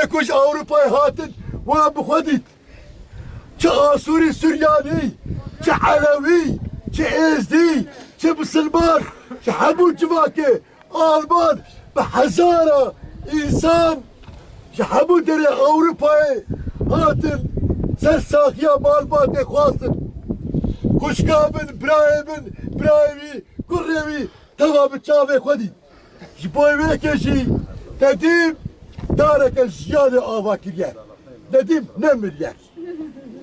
نكوش أوروبا هاتن وبخدت كأسوري سورياني كعلوي كإزدي كمسلمان كحبو جواكي ألمان بحزارة إنسان كحبو دري أوروبا هاتن سرساخيا مالباتي خواستن خوشكابن برايمي كريمي توا بتشافي خدي جبوي ويكشي نديم دارك الجيال آواكية نديم نمرية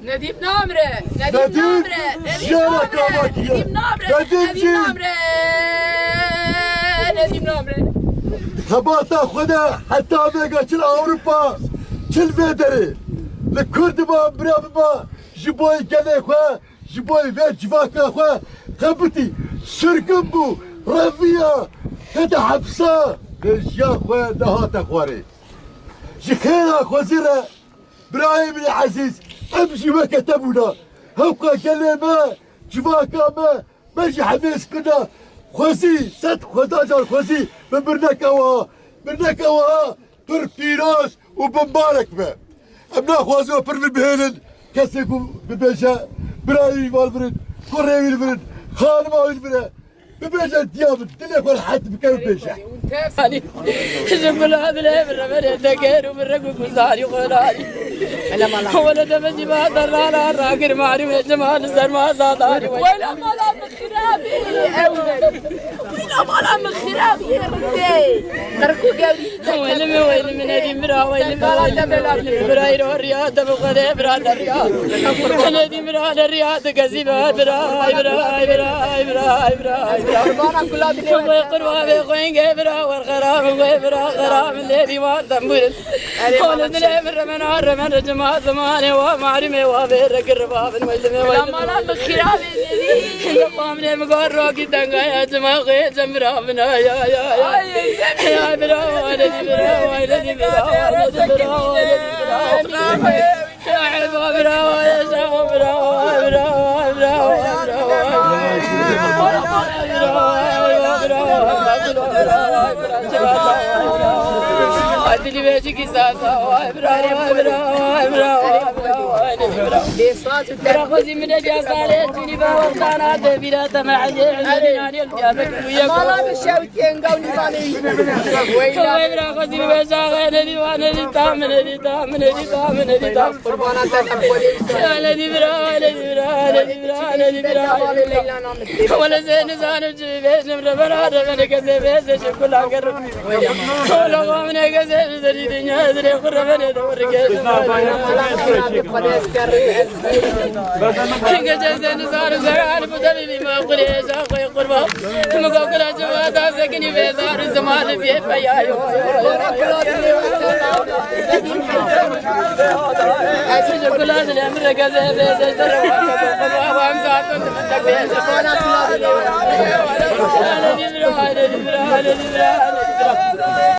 نديم نامره نديم نامره جيالك آواكية نديم نامره خباتا خدا حتى بيقا كل أوروبا كل بيدري الكرد ما برام ما جبوي قلي خوا جبوي فيت جواكا خوا خبتي سرقمبو رفيا هدا حبسا الجيا خوا دهات اخواري جخيرا خوزيرا برايم العزيز امشي ما كتبونا هوكا قلي ما جواكا ما ماشي حميس كنا خوزي ست خوزاجر خوزي ببرنكوا تر بيروس وبمبارك ما امنا خوازو برفي بهيلن كسيكو ببيشا برايي والبرد كوريوي البرد خانما البرد ببيشا ديابن تليك والحد بكام بيشا ثاني شغل هذا الامر من الدكير ومن رقم كزاري وغلاري ولا دمجي ما درانا راقر معرفة جمال السر ما صاداري ولا مالا مخرابي ولا مالا مخرابي يا ربي تركوا قولي ويل من هذه مرا ويل من براير والرياض بغدا براد الرياض هذه مرا الرياض كذبة براي بارك الله فيك ويقروا بيقين برا والغرام برا غرام الذي ما تنبل ولد الامر من عر من جماعة زمانه ومعرمه وبيرك الرباب المجلمه ولا لا بخيرابي قامنا مقروا كتنغا يا جماعة جمرا بنا يا برا ولدي برا ولدي برا ولدي برا يا حلوة برا يا شاو برا أدري بيجي كيساسا برا خوزي من الجاسالة تجيني بوقتانا دبيرة تمعجي عندنا الجابك وياك مالا بشاوتين قولي بالي برا خوزي بيجا ندي وانا ندي تام قربانا تحبولي ندي برا ولا زين زانو جيبيش نمر برا ربنا كذبيش كل عقر ولا قامنا كذب زري دنيا زري قربنا دورك كجزن صار زعل بدلني ما قريش اخوي قربا مقاكل جوادا سكني بزار زمان في فيايو اسج كل هذا الامر كذب زجر وام ساعه من تكبير انا